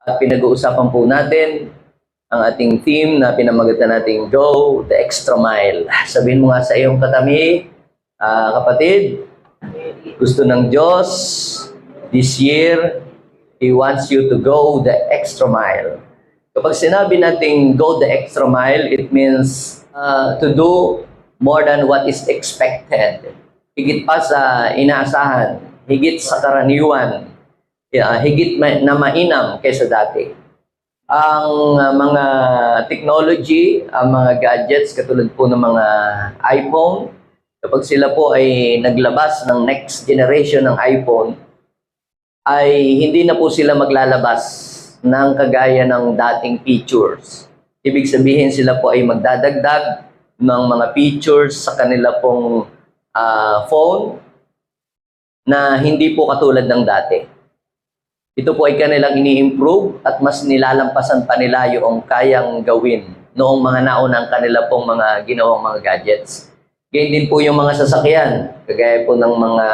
At pinag-uusapan po natin ang ating theme na pinamagatan nating Go the Extra Mile. Sabihin mo nga sa iyong katabi, kapatid, gusto ng Diyos this year, He wants you to go the extra mile. Kapag sinabi nating go the extra mile, it means to do more than what is expected. Higit pa sa inaasahan, higit sa karaniwan, higit na mainam kaysa dati. Ang mga technology, ang mga gadgets, katulad po ng mga iPhone, kapag sila po ay naglabas ng next generation ng iPhone, ay hindi na po sila maglalabas ng kagaya ng dating features. Ibig sabihin sila po ay magdadagdag ng mga features sa kanila pong phone na hindi po katulad ng dati. Ito po ay kanilang ini-improve at mas nilalampasan pa nila yung kayang gawin noong mga naunang kanila pong mga ginawang mga gadgets. Ganyan din po yung mga sasakyan, kagaya po ng mga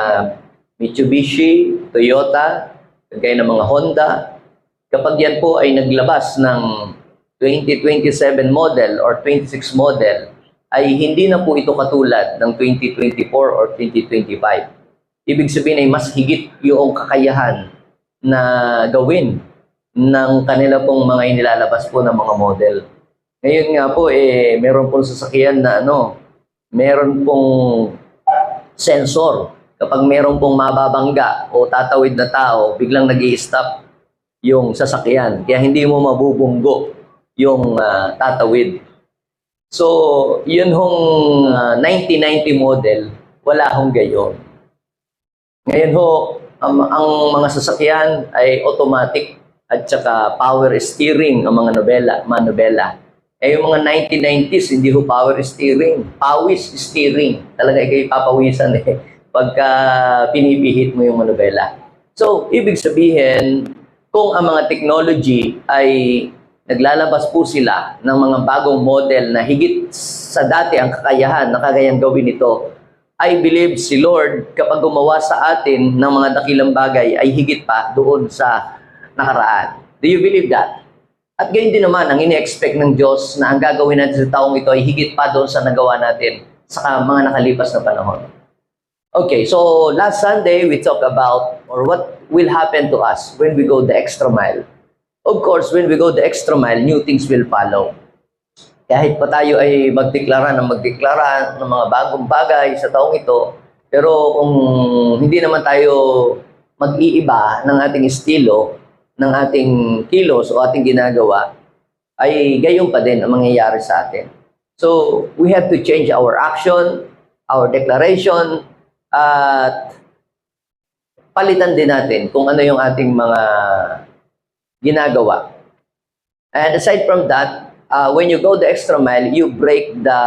Mitsubishi, Toyota, kagaya ng mga Honda. Kapag yan po ay naglabas ng 2027 model or 26 model, ay hindi na po ito katulad ng 2024 or 2025. Ibig sabihin ay mas higit yung kakayahan na gawin ng kanila pong mga inilalabas po ng mga model. Ngayon nga po, meron pong sasakyan na meron pong sensor. Kapag meron pong mababangga o tatawid na tao, biglang nag-i-stop yung sasakyan. Kaya hindi mo mabubunggo yung tatawid. So, yun hong 1990 model, wala hong gayon. Ngayon ho, ang mga sasakyan ay automatic at saka power steering ang mga manobela. Yung mga 1990s, hindi ho power steering, pawis steering. Talaga kayo papawisan pagka pinipihit mo yung manobela. So, ibig sabihin, kung ang mga technology ay naglalabas po sila ng mga bagong model na higit sa dati ang kakayahan na kagayang gawin ito, I believe si Lord kapag gumawa sa atin ng mga dakilang bagay ay higit pa doon sa nakaraan. Do you believe that? At gayon din naman, ang ini-expect ng Diyos na ang gagawin natin sa taong ito ay higit pa doon sa nagawa natin sa mga nakalipas na panahon. Okay, so last Sunday we talked about what will happen to us when we go the extra mile. Of course, when we go the extra mile, new things will follow. Kahit pa tayo ay magdeklara ng mga bagong bagay sa taong ito, pero kung hindi naman tayo mag-iiba ng ating estilo, ng ating kilos o ating ginagawa, ay gayon pa din ang mangyayari sa atin. So, we have to change our action, our declaration, at palitan din natin kung ano yung ating mga ginagawa. And aside from that, when you go the extra mile, you break the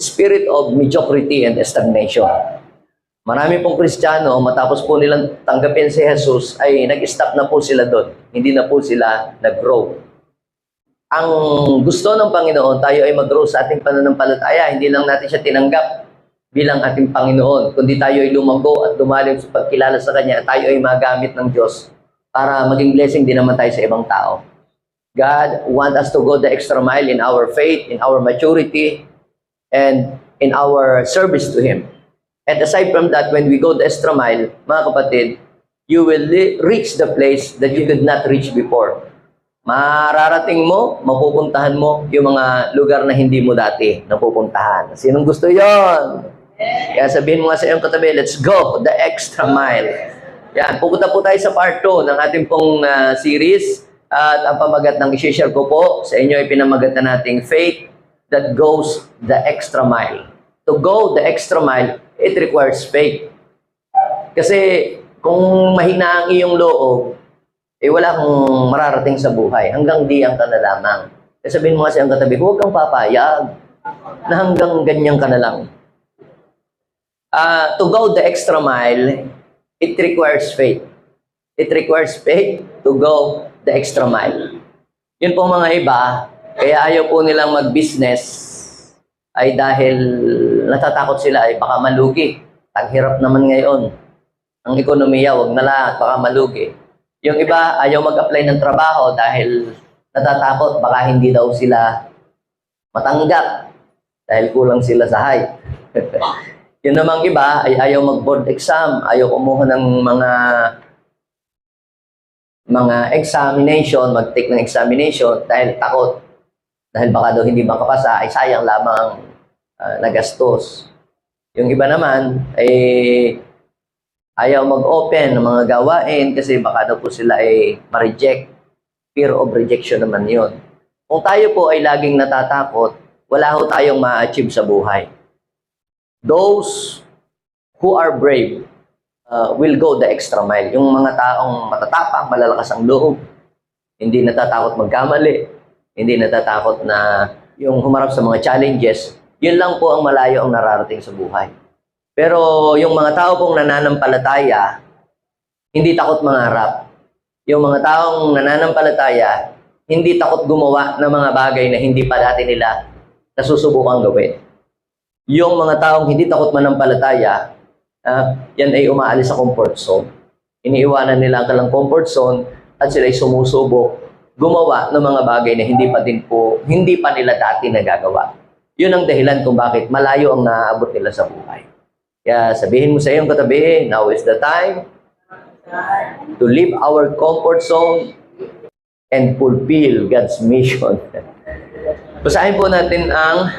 spirit of mediocrity and stagnation. Marami pong Kristiyano, matapos po nilang tanggapin si Jesus, ay nag-stop na po sila doon. Hindi na po sila nag-grow. Ang gusto ng Panginoon, tayo ay mag-grow sa ating pananampalataya. Hindi lang natin siya tinanggap bilang ating Panginoon, kundi tayo ay lumago at lumalim sa pagkilala sa Kanya, tayo ay magamit ng Diyos para maging blessing din naman tayo sa ibang tao. God wants us to go the extra mile in our faith, in our maturity, and in our service to Him. And aside from that, when we go the extra mile, mga kapatid, you will reach the place that you could not reach before. Mararating mo, mapupuntahan mo yung mga lugar na hindi mo dati napupuntahan. Sinong gusto yon? Kaya sabihin mo nga sa iyong katabi, let's go the extra mile. Yan, pupunta po tayo sa part 2 ng ating pong series. At ang pamagat ng i-share ko po sa inyo ay pinamagat na nating faith that goes the extra mile. To go the extra mile, it requires faith. Kasi kung mahina ang iyong loob, wala kang mararating sa buhay. Hanggang diyan ka na lamang. Kaya sabihin mo nga sa iyong katabi, huwag kang papayag na hanggang ganyan ka na lang. To go the extra mile, it requires faith. It requires faith to go the extra mile. Yun po mga iba, kaya ayaw po nilang mag-business ay dahil natatakot sila ay baka malugi. Ang hirap naman ngayon. Ang ekonomiya, wag na lahat, baka malugi. Yung iba, ayaw mag-apply ng trabaho dahil natatakot, baka hindi daw sila matanggap dahil kulang sila sa height. Yun namang iba ay ayaw mag-board exam, ayaw kumuha ng mga examination, mag-take ng examination dahil takot. Dahil baka daw hindi makapasa, ay sayang lamang nagastos. Yung iba naman ay ayaw mag-open ng mga gawain kasi baka daw po sila ay ma-reject. Fear of rejection naman yun. Kung tayo po ay laging natatakot, wala ho tayong ma-achieve sa buhay. Those who are brave will go the extra mile. Yung mga taong matatapang, malalakas ang loob, hindi natatakot magkamali, hindi natatakot na yung humarap sa mga challenges, yun lang po ang malayo ang nararating sa buhay. Pero yung mga tao pong nananampalataya, hindi takot mangarap. Yung mga taong nananampalataya, hindi takot gumawa ng mga bagay na hindi pa dati nila nasusubukan gawin. Yung mga taong hindi takot manampalataya, yan ay umaalis sa comfort zone. Iniiwanan nila ang kalang comfort zone at sila ay sumusubok gumawa ng mga bagay na hindi pa nila dati nagagawa. Yun ang dahilan kung bakit malayo ang naaabot nila sa buhay. Kaya sabihin mo sa iyong katabi, now is the time to leave our comfort zone and fulfill God's mission. Basahin po natin ang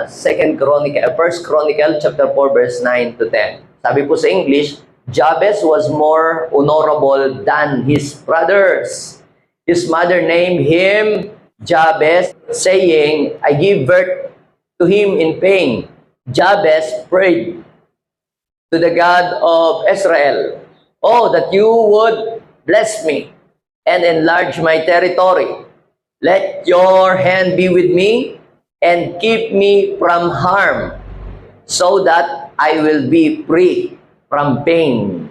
1 Chronicle chapter 4 verse 9 to 10. Sabi po sa English, Jabez was more honorable than his brothers. His mother named him Jabez, saying, I give birth to him in pain. Jabez prayed to the God of Israel, oh, that you would bless me and enlarge my territory. Let your hand be with me and keep me from harm, so that I will be free from pain.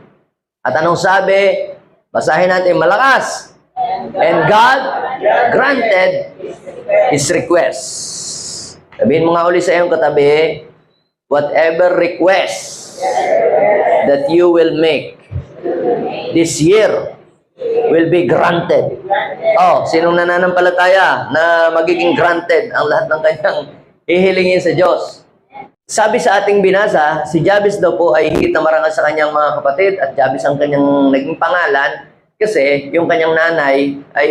At anong sabi? Basahin natin malakas. And God granted his request. Sabihin mo nga uli sa iyong katabi, whatever request that you will make this year will be granted. Oh, sinong nananampalataya na magiging granted ang lahat ng kanyang hihilingin sa Diyos? Sabi sa ating binasa, si Jabez daw po ay higit na marangal sa kanyang mga kapatid at Jabez ang kanyang naging pangalan kasi yung kanyang nanay ay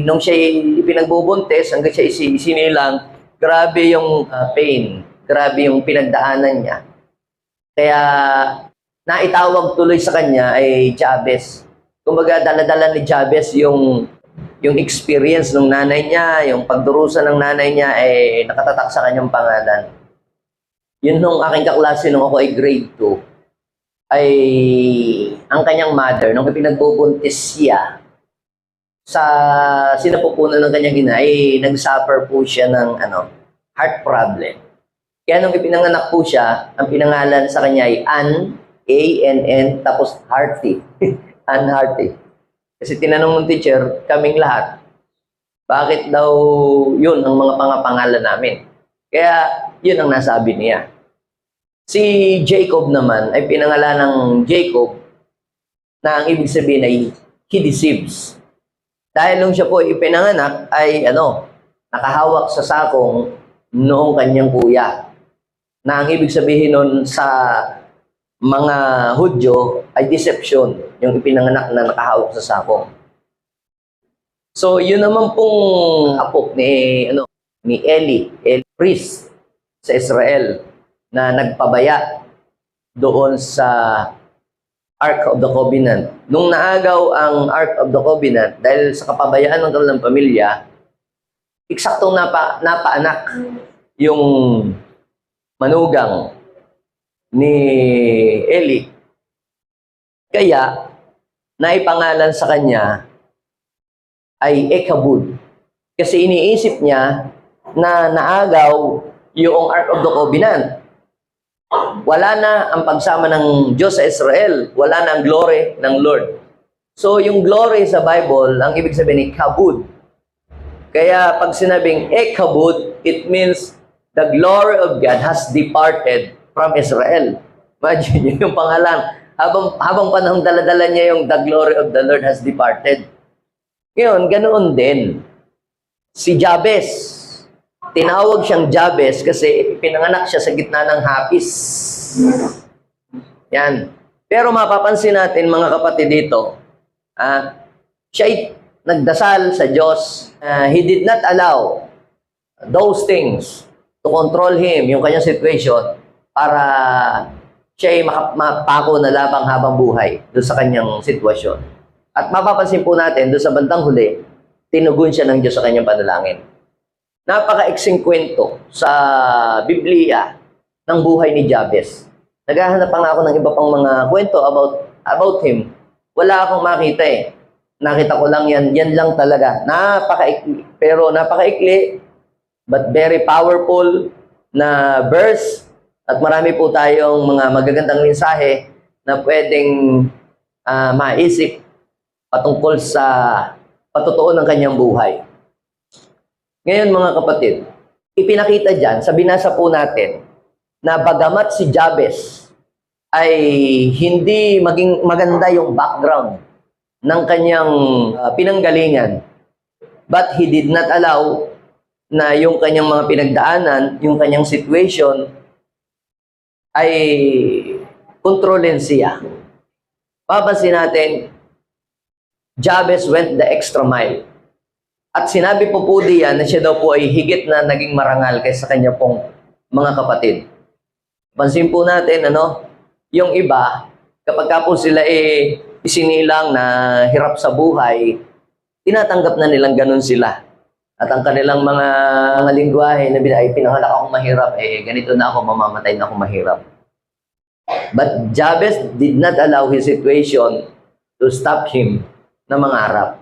nung siya ipinagbubuntis hanggang siya isinilang, grabe yung pain, grabe yung pinagdaanan niya. Kaya naitawag tuloy sa kanya ay Jabez. Kumbaga, dala-dala ni Jabez yung experience ng nanay niya, yung pagdurusa ng nanay niya ay nakatatak sa kanyang pangalan. Yun nung aking kaklase nung ako ay grade 2, ay ang kanyang mother, nung ipinagbubuntis siya, sa sinapupunan ng kanyang ina, ay nag-suffer po siya ng heart problem. Kaya nung ipinanganak po siya, ang pinangalan sa kanya ay Ann, A-N-N, tapos Hearty. Ann Hearty. Kasi tinanong ng teacher, kaming lahat, bakit daw yun ang mga pangalan namin? Kaya yun ang nasabi niya. Si Jacob naman ay pinangalan ng Jacob na ang ibig sabihin ay he deceives. Dahil nung siya po ipinanganak ay nakahawak sa sakong noong kanyang kuya. Na ang ibig sabihin nun sa mga Hudyo ay deception, yung ipinanganak na nakahawak sa sakong. So yun naman pong apo ni Eli priest sa Israel na nagpabaya doon sa Ark of the Covenant. Nung naagaw ang Ark of the Covenant, dahil sa kapabayaan ng kanilang pamilya, eksaktong napaanak yung manugang ni Eli. Kaya, naipangalan sa kanya ay Ekabud. Kasi iniisip niya na naagaw yung Ark of the Covenant. Wala na ang pagsama ng Diyos sa Israel. Wala na ang glory ng Lord. So, yung glory sa Bible, ang ibig sabihin ni kabud. Kaya pag sinabing Ekabud, it means the glory of God has departed from Israel. Imagine yung pangalan. habang panahon dala-dala niya yung the glory of the Lord has departed. Ngayon, ganoon din. Si Jabez, tinawag siyang Jabez kasi pinanganak siya sa gitna ng hapis. Yan. Pero mapapansin natin mga kapatid dito, siya'y nagdasal sa Diyos. He did not allow those things to control him, yung kanyang situation, para siya'y mapako na labang habang buhay doon sa kanyang sitwasyon. At mapapansin po natin, doon sa bandang huli, tinugon siya ng Diyos sa kanyang panalangin. Napaka-eksing kwento sa Biblia ng buhay ni Jabez. Naghahanap pa nga ako ng iba pang mga kwento about him. Wala akong makita eh. Nakita ko lang yan lang talaga. Napakaikli, pero napakaikli, but very powerful na verse. At marami po tayong mga magagandang mensahe na pwedeng maisip patungkol sa patutuo ng kanyang buhay. Ngayon mga kapatid, ipinakita dyan, sa binasa po natin, na bagamat si Jabez ay hindi maging maganda yung background ng kanyang pinanggalingan, but he did not allow na yung kanyang mga pinagdaanan, yung kanyang situation, ay kontrolin siya. Papansin natin, Jabez went the extra mile. At sinabi po diyan na siya daw po ay higit na naging marangal kaysa kanya pong mga kapatid. Pansin po natin, yung iba, kapag ka po sila isinilang na hirap sa buhay, tinatanggap na nilang ganun sila. At ang kanilang mga lingwahe na pinanganak akong mahirap, ganito na ako, mamamatay na akong mahirap. But Jabez did not allow his situation to stop him na mangarap.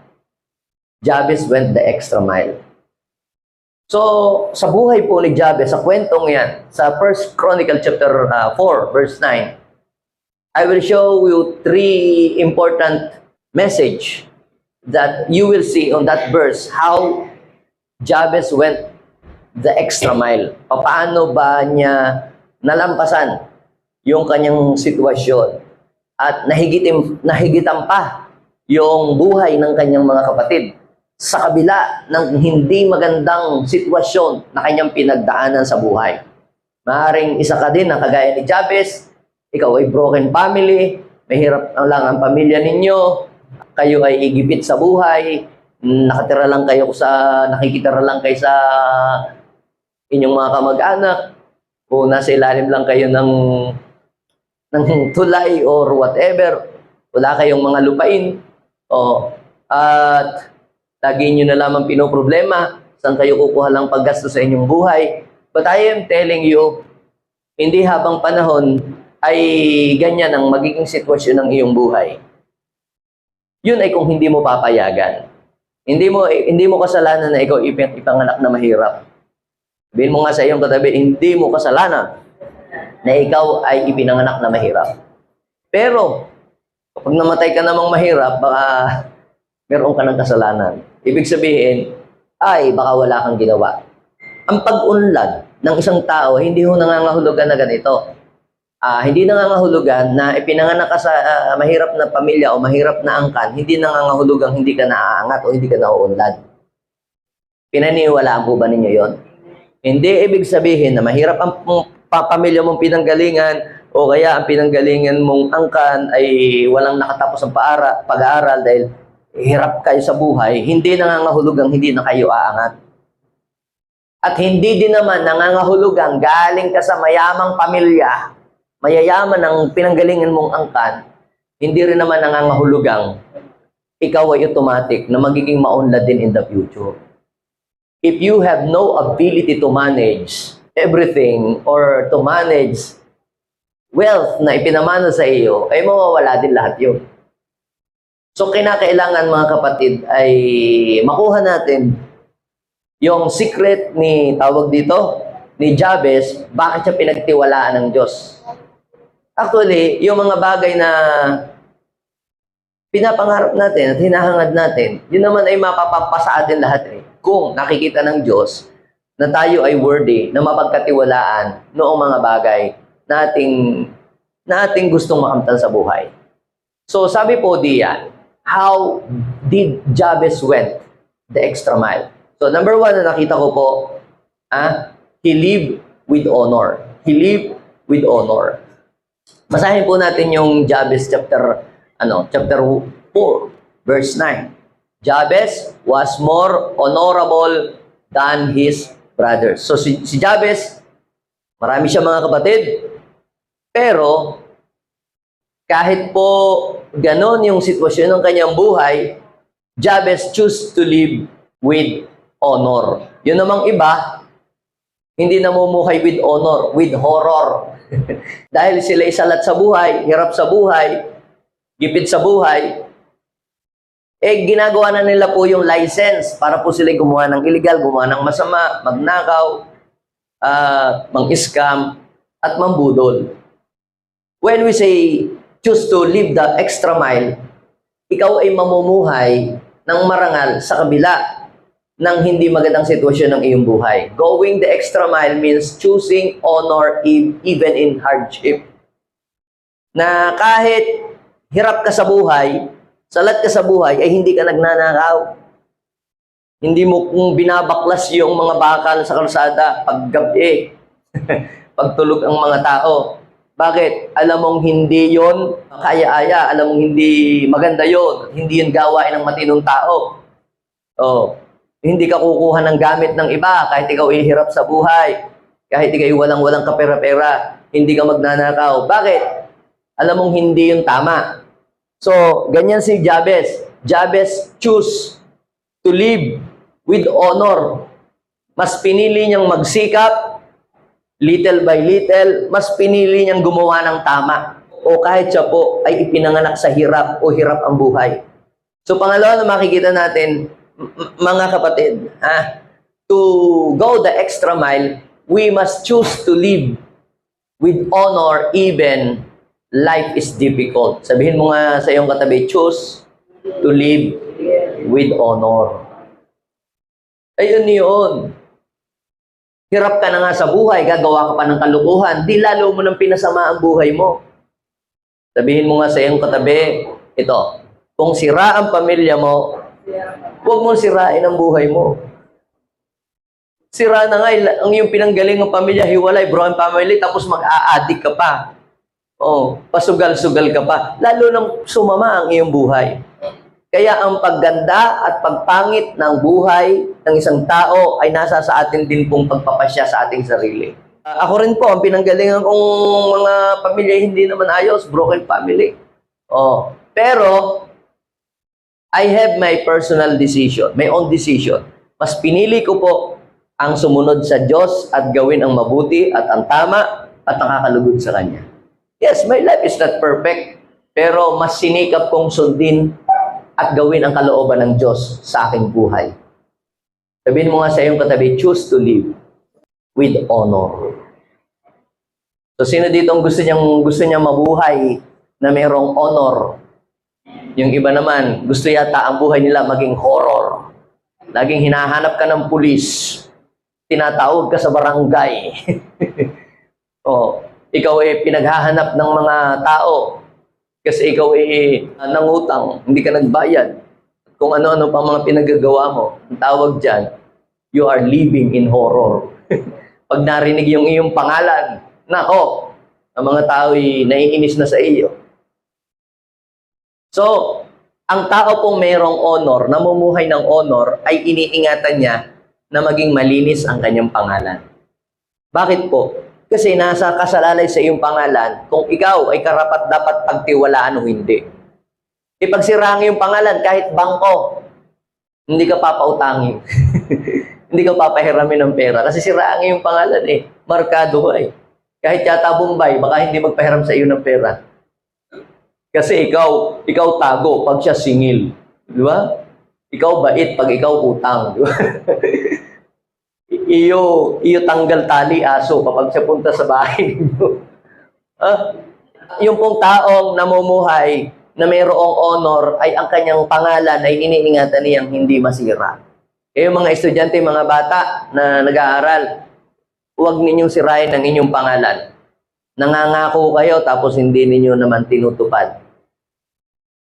Jabez went the extra mile. So, sa buhay po ni Jabez, sa kwentong yan, sa 1 Chronicle chapter 4, verse 9, I will show you 3 important message that you will see on that verse, how Jabez went the extra mile. Paano ba niya nalampasan yung kanyang sitwasyon at nahigitan pa yung buhay ng kanyang mga kapatid sa kabila ng hindi magandang sitwasyon na kanyang pinagdaanan sa buhay. Maaaring isa ka din na kagaya ni Jabez, ikaw ay broken family, mahirap lang ang pamilya ninyo, kayo ay igipit sa buhay, nakikitira lang kayo sa inyong mga kamag-anak, o nasa ilalim lang kayo ng tulay or whatever, wala kayong mga lupain, at lagi nyo na lamang pinoproblema, saan kayo kukuha lang paggasto sa inyong buhay. But I am telling you, hindi habang panahon ay ganyan ang magiging sitwasyon ng iyong buhay. Yun ay kung hindi mo papayagan. Hindi mo kasalanan na ikaw ipanganak na mahirap. Sabihin mo nga sa iyong katabi, hindi mo kasalanan na ikaw ay ipinanganak na mahirap. Pero, kapag namatay ka namang mahirap, baka meron ka ng kasalanan. Ibig sabihin, ay baka wala kang ginawa. Ang pag-unlad ng isang tao, hindi ho nangangahulugan na ganito. Hindi nangangahulugan na ipinanganak ka sa mahirap na pamilya o mahirap na angkan, hindi nangangahulugang hindi ka naaangat o hindi ka nauunlad. Pinaniwalaan po ba ninyo yon? Hindi ibig sabihin na mahirap ang pamilya mong pinanggalingan o kaya ang pinanggalingan mong angkan ay walang nakatapos ang pag-aaral dahil hirap kayo sa buhay, hindi nangangahulugang hindi na kayo aangat. At hindi din naman nangangahulugang galing ka sa mayamang pamilya, mayayaman ang pinanggalingan mong angkan, hindi rin naman nangangahulugang ikaw ay automatic na magiging maunlad din in the future. If you have no ability to manage everything or to manage wealth na ipinamana sa iyo, ay mawawala din lahat yun. So, kinakailangan mga kapatid ay makuha natin yung secret ni Jabez, bakit siya pinagtiwalaan ng Diyos. Actually, yung mga bagay na pinapangarap natin at hinahangad natin, yun naman ay mapapasa atin lahat kung nakikita ng Diyos na tayo ay worthy na mapagkatiwalaan noong mga bagay na ating na ating gustong makamtan sa buhay. So sabi po diyan, how did Jabez went the extra mile? So number 1 na nakita ko po, he lived with honor. He lived with honor. Basahin po natin yung Jabez chapter 4, verse 9. Jabez was more honorable than his brothers. So si Jabez, marami siya mga kapatid, pero kahit po ganon yung sitwasyon ng kanyang buhay, Jabez chose to live with honor. Yun namang iba, hindi namumuhay with honor, with horror. Dahil sila isalat sa buhay, hirap sa buhay, gipit sa buhay, ginagawa na nila po yung license para po sila gumawa ng illegal, gumawa ng masama, magnakaw, mang-scam, at mambudol. When we say, choose to live the extra mile, ikaw ay mamumuhay ng marangal sa kabila ng hindi magandang sitwasyon ng iyong buhay. Going the extra mile means choosing honor even in hardship. Na kahit hirap ka sa buhay, salat ka sa buhay, ay hindi ka nagnanakaw. Hindi mo kung binabaklas yung mga bakal sa kalsada paggabi, pagtulog ang mga tao. Bakit? Alam mong hindi yon kaya-aya, alam mong hindi maganda yon, hindi yun gawain ng matinong tao. Hindi ka kukuha ng gamit ng iba kahit ikaw ay hirap sa buhay, kahit ikaw ay walang kapera-pera, hindi ka magnanakaw. Bakit? Alam mong hindi yun tama. So, ganyan si Jabez. Jabez choose to live with honor. Mas pinili niyang magsikap, little by little, mas pinili niyang gumawa ng tama. O kahit siya po ay ipinanganak sa hirap o hirap ang buhay. So, pangalawa na makikita natin, mga kapatid, to go the extra mile, we must choose to live with honor even life is difficult. Sabihin mo nga sa iyong katabi, choose to live with honor. Ayun yun. Hirap ka na nga sa buhay, gagawa ka pa ng kalukuhan, di lalo mo nang pinasama ang buhay mo. Sabihin mo nga sa iyong katabi, ito, kung sira ang pamilya mo, huwag mong sirain ang buhay mo. Sira na nga, ang iyong pinanggaling ng pamilya, hiwalay, broken family, tapos mag-a-addict ka pa. Pasugal-sugal ka pa. Lalo nang sumama ang iyong buhay. Kaya ang pagganda at pagpangit ng buhay ng isang tao ay nasa sa atin din pong pagpapasya sa ating sarili. Ako rin po, ang pinanggalingan kong mga pamilya hindi naman ayos, broken family. Pero, I have my personal decision, my own decision. Mas pinili ko po ang sumunod sa Diyos at gawin ang mabuti at ang tama at nakakalugod sa Kanya. Yes, my life is not perfect, pero mas sinikap kong sundin at gawin ang kalooban ng Diyos sa aking buhay. Sabihin mo nga sa iyong katabi, choose to live with honor. So, sino dito ang gusto niyang mabuhay na mayroong honor? Yung iba naman, gusto yata ang buhay nila maging horror. Laging hinahanap ka ng pulis. Tinatawag ka sa barangay. Ikaw ay pinaghahanap ng mga tao kasi ikaw ay nangutang, hindi ka nagbayad. Kung ano-ano pa mga pinagagawa mo, ang tawag dyan, you are living in horror. Pag narinig yung iyong pangalan, nako, ang mga tao ay naiinis na sa iyo. So, ang tao pong mayroong honor, namumuhay ng honor, ay iniingatan niya na maging malinis ang kanyang pangalan. Bakit po? Kasi nasa kasalalay sa iyong pangalan kung ikaw ay karapat dapat pagtiwalaan o hindi. Pag sira ang iyong pangalan, kahit bangko, hindi ka papautangin. Hindi ka papahiramin ng pera kasi sira ang iyong pangalan Markado ka Kahit yata Bombay, baka hindi magpahiram sa iyo ng pera. Kasi ikaw tago pag siya singil. Di ba? Ikaw bait pag ikaw utang. Di ba? iyo tanggal tali aso kapag siya punta sa bahay ninyo. Yung pong taong namumuhay na mayroong honor ay ang kanyang pangalan ay iniingatan niyang hindi masira. Yung mga estudyante, mga bata na nag-aaral, huwag ninyong sirain ang inyong pangalan. Nangangako kayo tapos hindi ninyo naman tinutupad.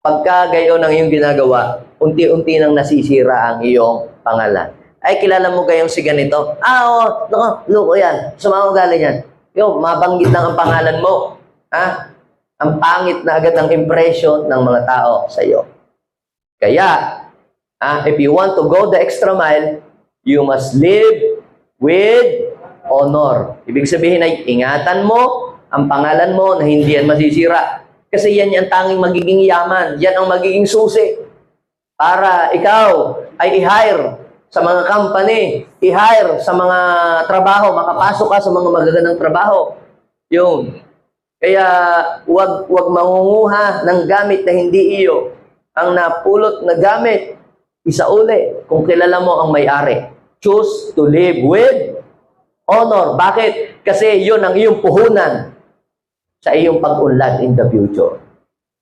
Pagka gayon ang iyong ginagawa, unti-unti nang nasisira ang iyong pangalan. Ay, kilala mo kayong si ganito? Oo, loko yan. Sumama galing yan. Mabanggit lang ang pangalan mo. Ha? Ang pangit na agad ng impression ng mga tao sa iyo. Kaya, if you want to go the extra mile, you must live with honor. Ibig sabihin ay ingatan mo ang pangalan mo na hindi yan masisira. Kasi yan ang tanging magiging yaman. Yan ang magiging susi para ikaw ay i-hire sa mga company, i-hire sa mga trabaho, makapasok ka sa mga magagandang trabaho. Yun. Kaya wag mangunguha ng gamit na hindi iyo. Ang napulot na gamit, isauli kung kilala mo ang may-ari. Choose to live with honor. Bakit? Kasi yun ang iyong puhunan sa iyong pag-unlad in the future.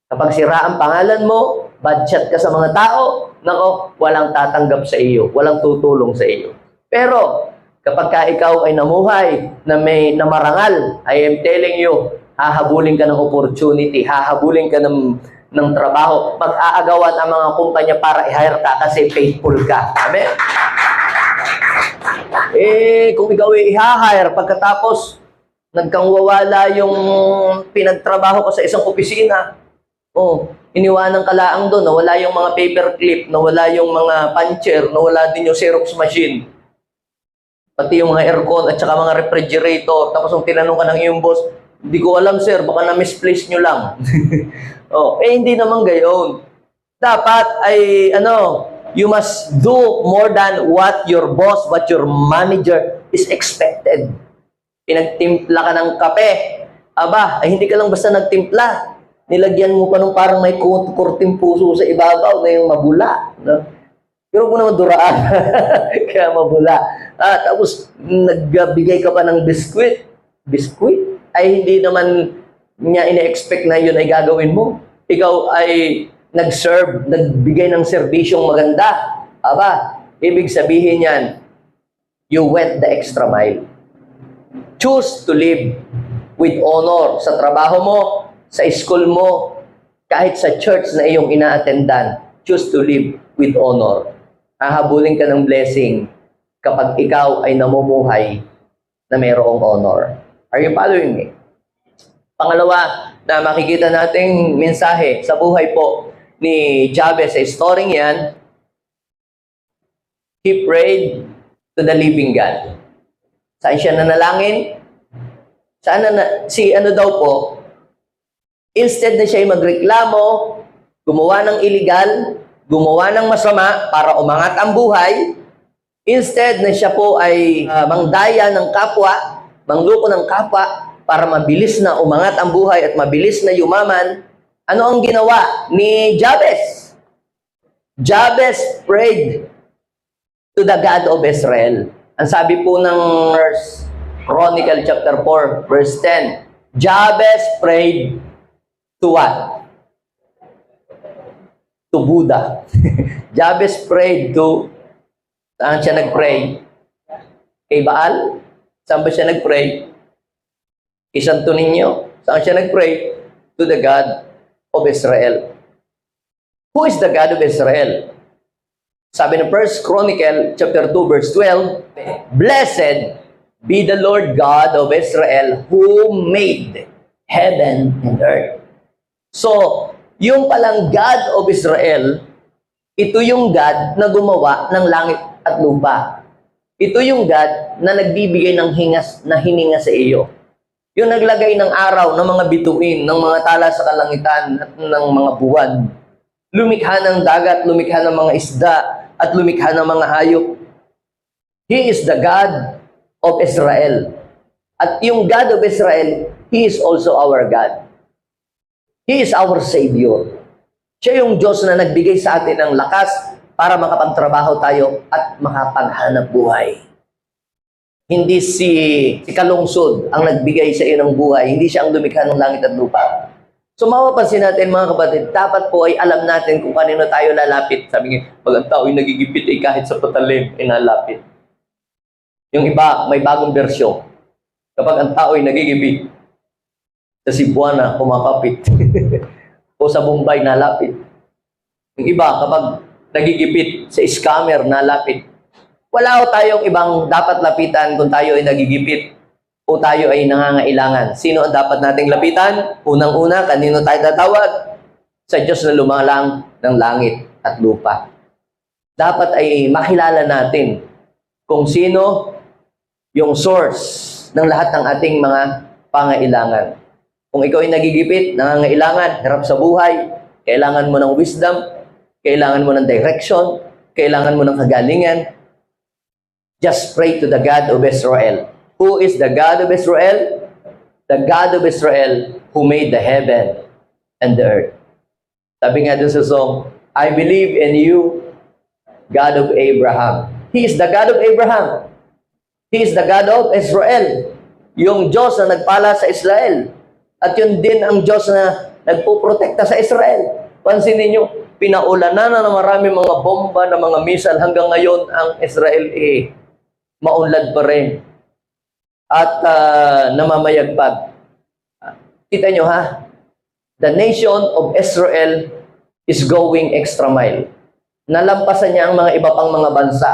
Kapag sira ang pangalan mo, bad shot ka sa mga tao, nako, walang tatanggap sa iyo, walang tutulong sa iyo. Pero, kapag ka ikaw ay namuhay na may namarangal, I am telling you, hahabulin ka ng opportunity, hahabulin ka ng trabaho, mag-aagawan ang mga kumpanya para i-hire ka kasi faithful ka. Amen? Kung ikaw ay i-hire, pagkatapos, nagkangwawala yung pinagtrabaho ko sa isang opisina, iniwanan ka laang doon, nawala yung mga paperclip, nawala yung mga puncher, nawala din yung Xerox machine, pati yung mga aircon at saka mga refrigerator, tapos kung tinanong ka ng iyong boss, hindi ko alam sir, baka na-misplace nyo lang. Hindi naman gayon. Dapat ay, you must do more than what your boss, what your manager is expected. Pinagtimpla ka ng kape, ay hindi ka lang basta nagtimpla. Nilagyan mo pa nung parang may kurting puso sa ibabaw na yung mabula. No? Pero kung naman duraan, kaya mabula. Tapos nagbigay ka pa ng biskwit. Biskwit? Ay hindi naman niya ina-expect na yun ay gagawin mo. Ikaw ay nagbigay ng serbisyong maganda. Ibig sabihin yan, you went the extra mile. Choose to live with honor sa trabaho mo, sa school mo, kahit sa church na iyong ina-attendan. Choose to live with honor. Hahabulin ka ng blessing kapag ikaw ay namumuhay na mayroong honor. Are you following me? Pangalawa na makikita nating mensahe sa buhay po ni Jabez sa story yan, he prayed to the living God. Saan siya nanalangin? Daw po, instead na siya magreklamo, gumawa ng illegal, gumawa ng masama para umangat ang buhay, instead na siya po ay mangdaya ng kapwa, mangloko ng kapwa, para mabilis na umangat ang buhay at mabilis na yumaman, ano ang ginawa ni Jabez? Jabez prayed to the God of Israel. Ang sabi po ng Chronicle chapter 4, verse 10, Jabez prayed to what? To Buddha. Jabez prayed to, saan siya nag-pray? Kay Baal? Saan ba siya nag-pray? Kay Santo Niño? Saan siya nag-pray? To the God of Israel. Who is the God of Israel? Sabi ng 1 Chronicle chapter 2 verse 12, Blessed be the Lord God of Israel who made heaven and earth. So, yung palang God of Israel, ito yung God na gumawa ng langit at lupa. Ito yung God na nagbibigay ng hininga sa iyo. Yung naglagay ng araw, ng mga bituin, ng mga tala sa kalangitan at ng mga buwan. Lumikha ng dagat, lumikha ng mga isda, at lumikha ng mga hayop. He is the God of Israel. At yung God of Israel, He is also our God. He is our Savior. Siya yung Diyos na nagbigay sa atin ng lakas para makapagtrabaho tayo at makapaghanap buhay. Hindi si kalungsod ang nagbigay sa iyo ng buhay. Hindi siya ang lumikha ng langit at lupa. So mapapansin natin mga kapatid, dapat po ay alam natin kung kanino tayo lalapit. Sabi nga, pag ang tao ay nagigipit ay kahit sa patalim ay nalapit. Yung iba, may bagong bersyon. Kapag ang tao ay nagigipit, Sa Cebuana, kumakapit. O sa Bombay, nalapit. Yung iba, kapag nagigipit sa scammer, nalapit. Wala o tayong ibang dapat lapitan kung tayo ay nagigipit o tayo ay nangangailangan. Sino ang dapat nating lapitan? Unang-una, kanino tayo tatawag? Sa Diyos na lumalang ng langit at lupa. Dapat ay makilala natin kung sino yung source ng lahat ng ating mga pangailangan. Kung ikaw ay nagigipit, nangangailangan, hirap sa buhay, kailangan mo ng wisdom, kailangan mo ng direction, kailangan mo ng kagalingan, just pray to the God of Israel. Who is the God of Israel? The God of Israel who made the heaven and the earth. Sabi nga dun sa song, I believe in you, God of Abraham. He is the God of Abraham. He is the God of Israel. Yung Diyos na nagpala sa Israel. At yun din ang Diyos na nagpuprotekta sa Israel. Pansinin nyo, pinaulanan na ng marami mga bomba, na mga missile. Hanggang ngayon, ang Israel maunlad pa rin. At namamayagpag. Kita nyo ha? The nation of Israel is going extra mile. Nalampasan niya ang mga iba pang mga bansa.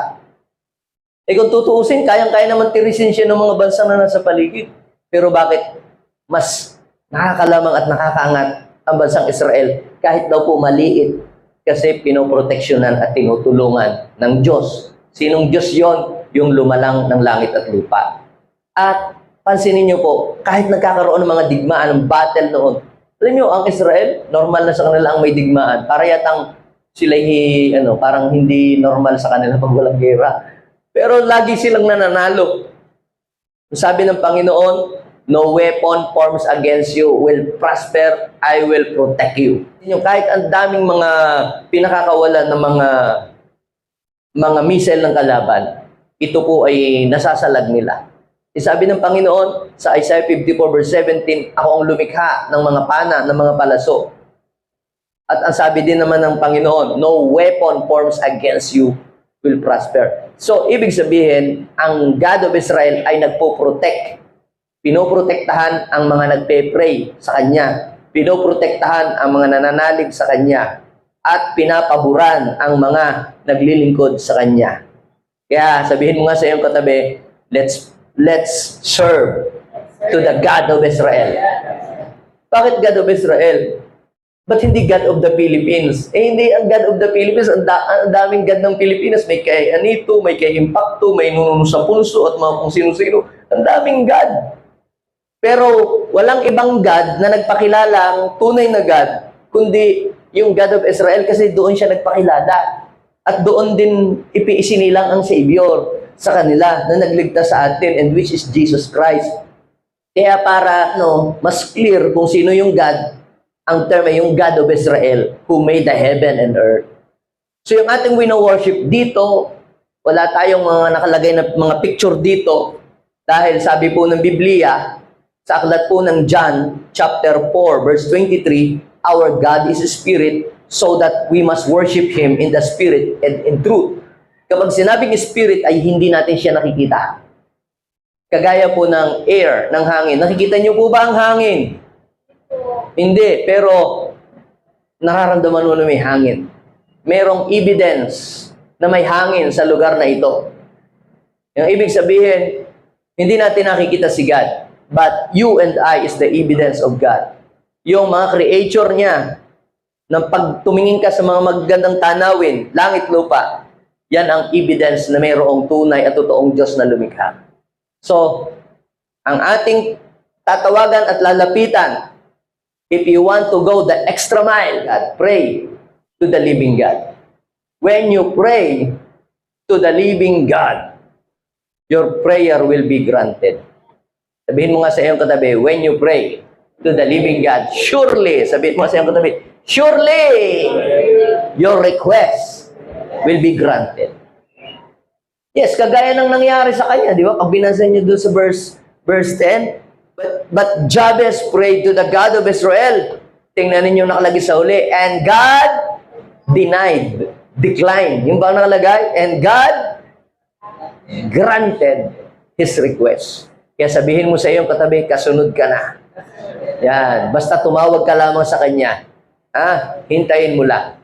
Kung tutuusin, kayang-kaya naman tirisin siya ng mga bansa na nasa paligid. Pero bakit mas nakakalamang at nakakaangat ang bansang Israel kahit daw po maliit? Kasi pinoproteksyonan at tinutulungan ng Diyos. Sinong Diyos yon? Yung lumalang ng langit at lupa. At pansinin niyo po, kahit nagkakaroon ng mga digmaan, ng battle noon, alam niyo, ang Israel, normal na sa kanila ang may digmaan. Para yatang sila parang hindi normal sa kanila pag walang gera. Pero lagi silang nananalo. Sabi ng Panginoon, no weapon forms against you will prosper, I will protect you. Kahit ang daming mga pinakakawalan ng mga missile ng kalaban, ito po ay nasasalag nila. Sabi ng Panginoon sa Isaiah 54 verse 17, ako ang lumikha ng mga pana, ng mga palaso. At ang sabi din naman ng Panginoon, no weapon forms against you will prosper. So, ibig sabihin, ang God of Israel ay nagpo-protect. Pinoprotektahan ang mga nagpe-pray sa Kanya. Pinoprotektahan ang mga nananalig sa Kanya. At pinapaburan ang mga naglilingkod sa Kanya. Kaya sabihin mo nga sa iyong katabi, let's serve to the God of Israel. Bakit God of Israel? But hindi God of the Philippines. Hindi ang God of the Philippines. Ang daming God ng Pilipinas. May kay Anito, may kay Impacto, may Nuno sa Punso, at mga kung sino-sino. Ang daming God. Pero walang ibang God na nagpakilalang tunay na God, kundi yung God of Israel, kasi doon siya nagpakilala. At doon din ipiisinilang ang Savior sa kanila na nagligtas sa atin, and which is Jesus Christ. Kaya para mas clear kung sino yung God, ang term ay yung God of Israel who made the heaven and earth. So yung ating wino-worship dito, wala tayong mga nakalagay na mga picture dito dahil sabi po ng Biblia, sa aklat po ng John chapter 4 verse 23, our God is a spirit, so that we must worship Him in the spirit and in truth. Kapag sinabing spirit ay hindi natin siya nakikita. Kagaya po ng air, ng hangin. Nakikita niyo po ba ang hangin? Hindi, pero nararamdaman mo na may hangin. Merong evidence na may hangin sa lugar na ito. Yung ibig sabihin, hindi natin nakikita si God, but you and I is the evidence of God. Yung mga creature niya, na pag tumingin ka sa mga magagandang tanawin, langit, lupa, yan ang evidence na mayroong tunay at totoong Diyos na lumikha. So, ang ating tatawagan at lalapitan, if you want to go the extra mile at pray to the living God. When you pray to the living God, your prayer will be granted. Sabihin mo nga sa iyong katabi, when you pray to the living God, surely, sabihin mo nga sa iyong katabi, surely, your request will be granted. Yes, kagaya ng nangyari sa kanya, di ba? Pag binasa niyo doon sa verse 10, But Jabez prayed to the God of Israel. Tingnan ninyo nakalagay sa uli. And God declined. Yung bang nakalagay? And God granted his request. Kaya sabihin mo sa iyong katabi, kasunod ka na. Yan. Basta tumawag ka lamang sa Kanya. Hintayin mo lang.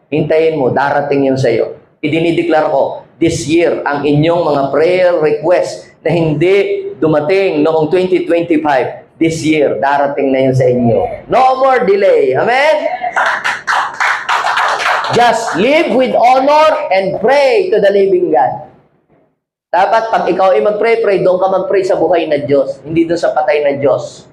Hintayin mo. Darating yun sa'yo. Idinideklar ko, this year, ang inyong mga prayer request na hindi dumating noong 2025, this year, darating na yun sa inyo. No more delay. Amen? Just live with honor and pray to the living God. Dapat pag ikaw ay mag-pray, doon ka mag-pray sa buhay na Diyos, hindi doon sa patay na Diyos.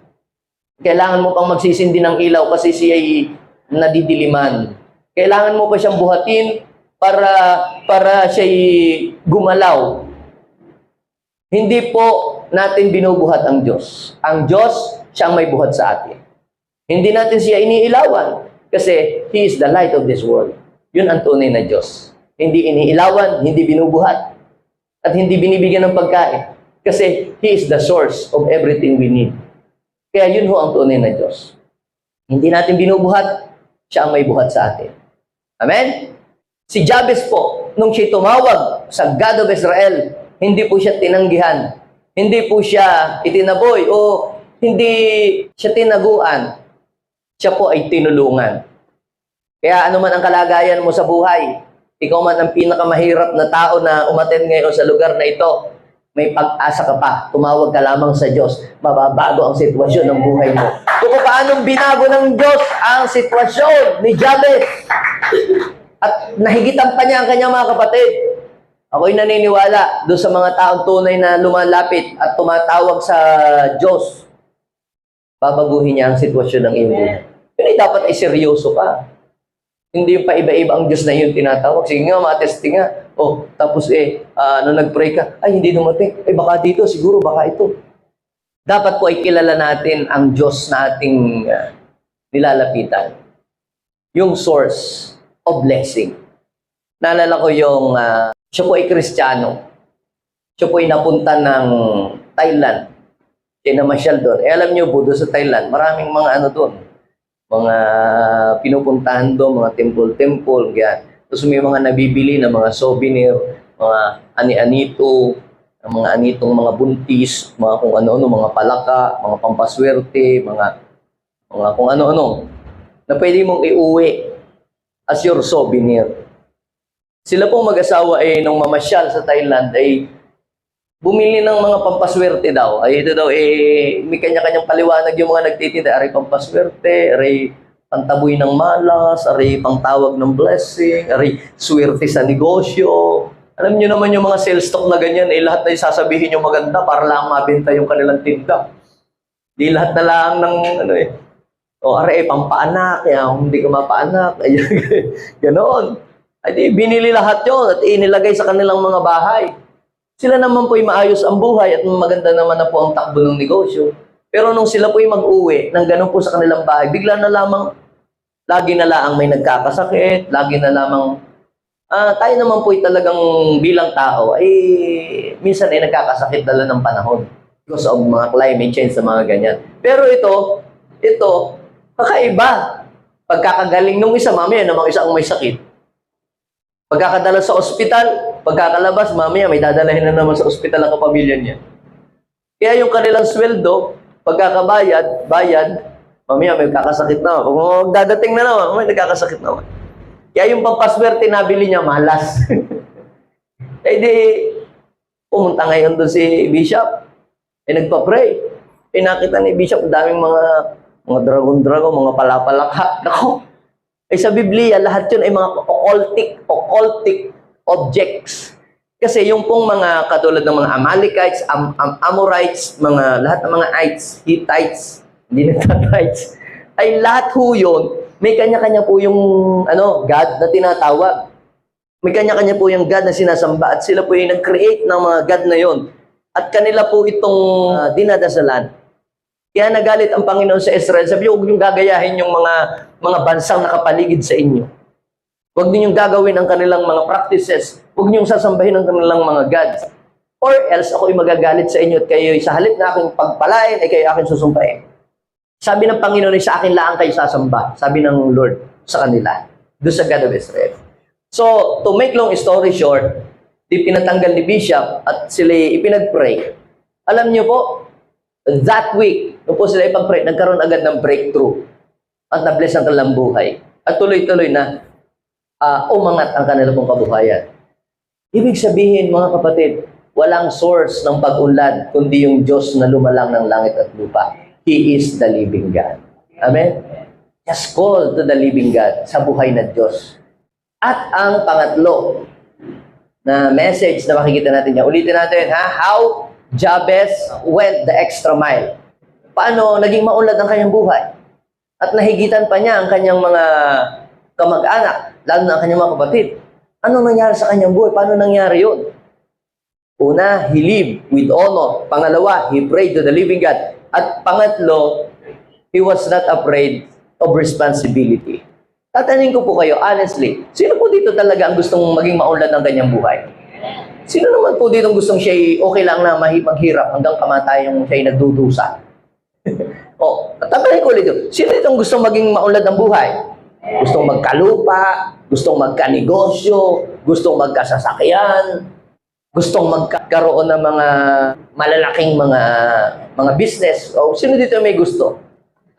Kailangan mo pang magsisindi ng ilaw kasi siya ay nadidiliman. Kailangan mo pa siyang buhatin para siya ay gumalaw. Hindi po natin binubuhat ang Diyos. Ang Diyos, siyang may buhat sa atin. Hindi natin siya iniilawan kasi He is the light of this world. Yun ang tunay na Diyos. Hindi iniilawan, hindi binubuhat, at hindi binibigyan ng pagkain. Kasi He is the source of everything we need. Kaya yun ho ang tunay na Diyos. Hindi natin binubuhat, siya ang may buhat sa atin. Amen? Si Jabez po, nung siya tumawag sa God of Israel, hindi po siya tinanggihan. Hindi po siya itinaboy o hindi siya tinaguan. Siya po ay tinulungan. Kaya ano man ang kalagayan mo sa buhay, ikaw man ang pinakamahirap na tao na umattend ngayon sa lugar na ito, may pag-asa ka pa. Tumawag ka lamang sa Diyos. Mababago ang sitwasyon ng buhay mo. Kung paanong binago ng Diyos ang sitwasyon ni Jabez. At nahigitan pa niya ang kanyang mga kapatid. Ako'y naniniwala doon sa mga taong tunay na lumalapit at tumatawag sa Diyos. Babaguhin niya ang sitwasyon ng iyong buhay. Yun ay dapat ay seryoso ka. Hindi yung paiba-iba ang Diyos na yun tinatawag. Sige nga, matesting nga. Tapos nung nag-pray ka, ay hindi dumating. Baka dito, siguro baka ito. Dapat po ay kilala natin ang Diyos na ating nilalapitan. Yung source of blessing. Naalala ko yung, siya po ay Kristiyano. Siya po ay napunta ng Thailand. Siya namasyal doon. Alam niyo po, doon sa Thailand, maraming mga doon. Mga pinupuntahan doon, mga temple-temple, yan. Tapos may mga nabibili na mga souvenir, mga ani-anito, mga anitong mga buntis, mga kung ano-ano, mga palaka, mga pampaswerte, mga kung ano-ano, na pwede mong iuwi as your souvenir. Sila pong mag-asawa nung mamasyal sa Thailand ay bumili ng mga pampaswerte daw. Ay ito daw may kanya-kanyang paliwanag yung mga nagtitinda. Aray pampaswerte, aray pantaboy ng malas, aray pangtawag ng blessing, aray swerte sa negosyo. Alam niyo naman yung mga sales talk na ganyan, lahat na sasabihin yung maganda para lang mabenta yung kanilang tinda. Di lahat na lang ng aray pampaanak, hindi ka mapaanak, ganoon. Ay binili lahat yun at inilagay sa kanilang mga bahay. Sila naman po ay maayos ang buhay at maganda naman na po ang takbo ng negosyo. Pero nung sila po ay mag-uwi, nang ganun po sa kanilang bahay, bigla na lamang, lagi na lang may nagkakasakit, lagi na lamang, tayo naman po ay talagang bilang tao, minsan ay nagkakasakit dala ng panahon. Because of mga climate change sa mga ganyan. Pero ito, kakaiba. Pagkakagaling nung isa, mamaya namang isa ang may sakit. Pagkakadala sa ospital, pagkakalabas, mamaya may dadalahin na naman sa ospital ang kapamilya niya. Kaya yung kanilang sweldo, pagkakabayad, mamaya may kakasakit na. Kung dadating na naman, may nagkakasakit naman. Kaya yung pampaswerte nabili niya, malas. Pumunta ngayon doon si Bishop, nagpa-pray. Nakita ni Bishop, daming mga dragon-dragon, mga palapalakha. Nako, sa Biblia, lahat yun ay mga occultic objects. Kasi yung pong mga katulad ng mga Amalekites, Amorites, lahat ng mga ites, Hittites, hindi nagtatites, ay lahat ho yun, may kanya-kanya po yung God na tinatawag. May kanya-kanya po yung God na sinasamba at sila po yung nag-create ng mga God na yon. At kanila po itong dinadasalan. Kaya nagalit ang Panginoon sa Israel. Sabi niyo, huwag niyong gagayahin yung mga bansang nakapaligid sa inyo. Huwag ninyong gagawin ang kanilang mga practices. Huwag niyong sasambahin ang kanilang mga gods. Or else, ako'y magagalit sa inyo at kayo sa halip na aking pagpalain, ay kayo aking susumpain. Sabi ng Panginoon, sa akin lang kayo sasamba. Sabi ng Lord sa kanila. Doon sa God of Israel. So, to make long story short, pinatanggal ni Bishop at sila ipinag-pray. Alam niyo po, that week, Nung po sila ipag-pray, nagkaroon agad ng breakthrough at na-bless ang kanilang buhay. At tuloy-tuloy na umangat ang kanilang pong kabuhayan. Ibig sabihin, mga kapatid, walang source ng pag-unlad kundi yung Diyos na lumalang ng langit at lupa. He is the living God. Amen? Just call to the living God sa buhay na Diyos. At ang pangatlo na message na makikita natin niya, ulitin natin, how Jabez went the extra mile. Paano naging maunlad ang kanyang buhay? At nahigitan pa niya ang kanyang mga kamag-anak, lalo na ang kanyang mga kapatid. Ano nangyari sa kanyang buhay? Paano nangyari yun? Una, he lived with honor. Pangalawa, he prayed to the living God. At pangatlo, he was not afraid of responsibility. Tatanungin ko po kayo, honestly, sino po dito talaga ang gustong maging maunlad ng kanyang buhay? Sino naman po dito gustong siya okay lang na maghirap hanggang kamatayang siya nagdudusa? Tatanungin ko ulit yun, sino dito gustong maging maunlad ng buhay? Gustong magkalupa, gustong magkanegosyo, gustong magkasasakyan, gustong magkaroon ng mga malalaking mga business. O sino dito may gusto?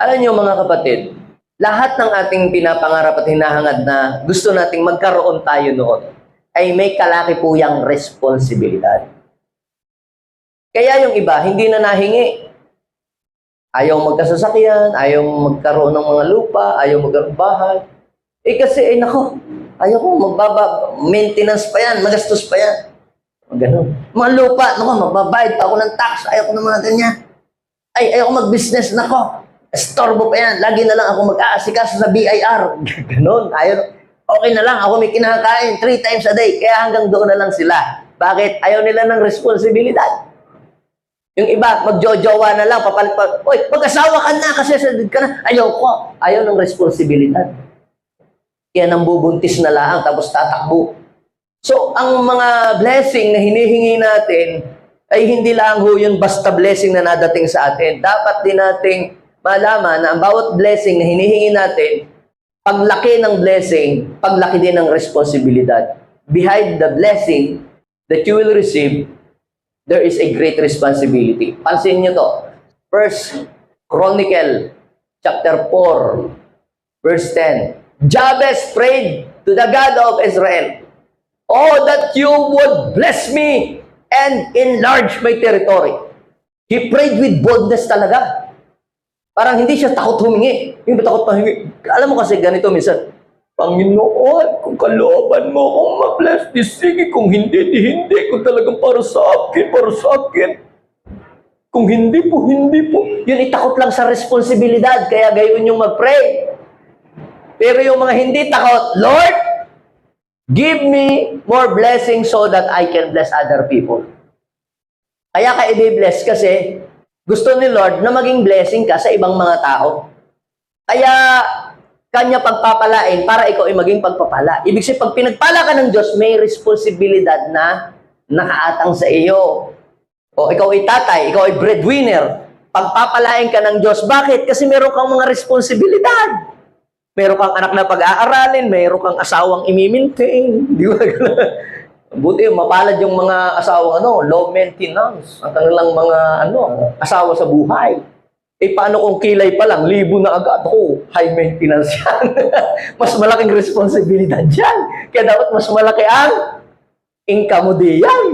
Alam niyo mga kapatid, lahat ng ating pinapangarap at hinahangad na gusto nating magkaroon tayo noon ay may kalaki po yang responsibilidad. Kaya yung iba, hindi na nahingi. Ayaw magkasasakyan, ayaw magkaroon ng mga lupa, ayaw magkaroon ng bahay. Kasi, nako, ayaw ko maintenance pa yan, magastos pa yan. Ganun. Mga lupa, nako, magbabayad pa ako ng tax, ayaw ko ng mga ganyan. Ayaw ko mag-business, nako, estorbo pa yan, lagi na lang ako mag-aasikaso sa BIR. Ganun, ayaw. Okay na lang, ako may kinakain 3 times a day, kaya hanggang doon na lang sila. Bakit? Ayaw nila ng responsibilidad. Yung iba, magjojowa na lang, papalit pa, oy, mag-asawa ka na kasi sadid ka na. Ayaw ko. Ayaw ng responsibilidad. Kaya nang bubuntis na lang, tapos tatakbo. So, ang mga blessing na hinihingi natin, ay hindi lang ho yun basta blessing na nadating sa atin. Dapat din nating malaman na ang bawat blessing na hinihingi natin, paglaki ng blessing, paglaki din ng responsibilidad. Behind the blessing that you will receive, there is a great responsibility. Pansin niyo to. First Chronicle, chapter 4, verse 10. Jabez prayed to the God of Israel, "Oh, that you would bless me and enlarge my territory." He prayed with boldness talaga. Parang hindi siya takot humingi. Hindi ba takot humingi? Alam mo kasi ganito minsan, Panginoon, kung kalooban mo akong ma-bless, di sige. Kung hindi, di hindi. Kung talagang para sa akin, para sa akin. Kung hindi po, hindi po. Yun, itakot lang sa responsibilidad. Kaya gayon yung mag-pray. Pero yung mga hindi takot, Lord, give me more blessings so that I can bless other people. Kaya ka i-bless kasi gusto ni Lord na maging blessing ka sa ibang mga tao. Kaya kanya pagpapalain para ikaw ay maging pagpapala. Ibig sabihin, pag pinagpala ka ng Diyos, may responsibilidad na nakaatang sa iyo. O ikaw ay tatay, ikaw ay breadwinner, pagpapalain ka ng Diyos. Bakit? Kasi meron kang mga responsibilidad. Meron kang anak na pag-aaralin, meron kang asawang imimintain. Di ba? Buti, mapalad yung mga asawang low maintenance. Ang kanilang mga asawa sa buhay. Paano kung kilay pa lang, 1,000 na agad ako, high maintenance yan. Mas malaking responsibilidad yan. Kaya dapat mas malaki ang income mo diyan.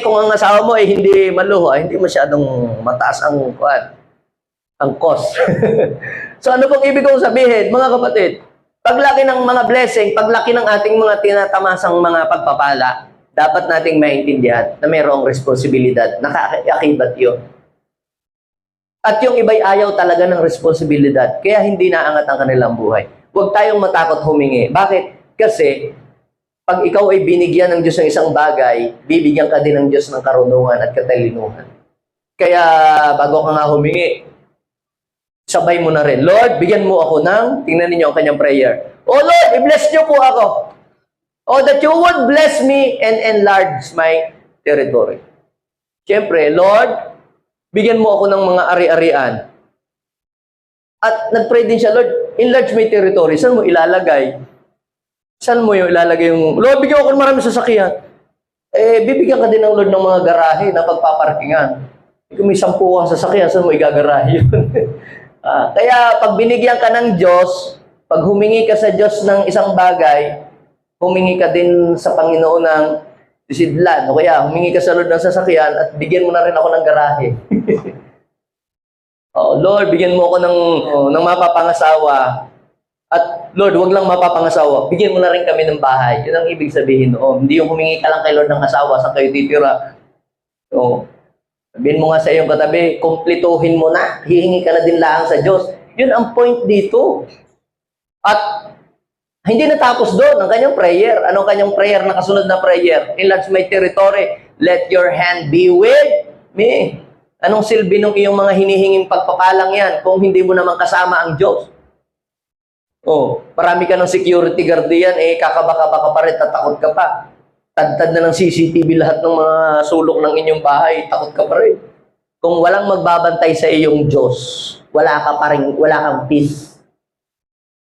Kung ang asawa mo hindi maluho, hindi masyadong mataas ang cost. So ano pong ibig kong sabihin, mga kapatid? Paglaki ng mga blessing, paglaki ng ating mga tinatamasang mga pagpapala, dapat nating maintindihan na mayroong responsibilidad. Nakaakibat yun. At yung iba'y ayaw talaga ng responsibilidad, kaya hindi naangat ang kanilang buhay. Huwag tayong matakot humingi. Bakit? Kasi, pag ikaw ay binigyan ng Diyos ng isang bagay, bibigyan ka din ng Diyos ng karunungan at katalinuhan. Kaya, bago ka nga humingi, sabay mo na rin, Lord, bigyan mo ako ng, tingnan ninyo ang kanyang prayer. Oh Lord, i-bless niyo po ako. Oh, that you would bless me and enlarge my territory. Siyempre, Lord, bigyan mo ako ng mga ari-arian. At nag-pray din siya, Lord, enlarge my territory. Saan mo ilalagay? Saan mo yung ilalagay yung, Lord, bigyan ako ng maraming sasakyan. Bibigyan ka din ng Lord ng mga garahe na pagpaparkingan. Kung may 10 kang sasakyan, saan mo igagarahe yun? Kaya pag binigyan ka ng Diyos, pag humingi ka sa Diyos ng isang bagay, humingi ka din sa Panginoon ng disidlan. O kaya, humingi ka sa Lord ng sasakyan at bigyan mo na rin ako ng garahe. Lord, bigyan mo ako ng mapapangasawa. At Lord, wag lang mapapangasawa. Bigyan mo na rin kami ng bahay. Yun ang ibig sabihin noon. Hindi yung humingi ka lang kay Lord ng asawa, saan kayo titira. Sabihin mo nga sa iyong katabi, kumplituhin mo na. Hihingi ka na din lang sa Diyos. Yun ang point dito. At hindi natapos doon ang kanyang prayer. Anong kanyang prayer na kasunod na prayer? Enlarge my territory. Let your hand be with me. Anong silbi ng iyong mga hinihinging pagpapalang yan kung hindi mo naman kasama ang Diyos? Marami ka ng security guard yan, kakabaka-baka pa rin, tatakot ka pa. Tad-tad na ng CCTV lahat ng mga sulok ng inyong bahay, takot ka pa rin. Kung walang magbabantay sa iyong Diyos, wala kang peace.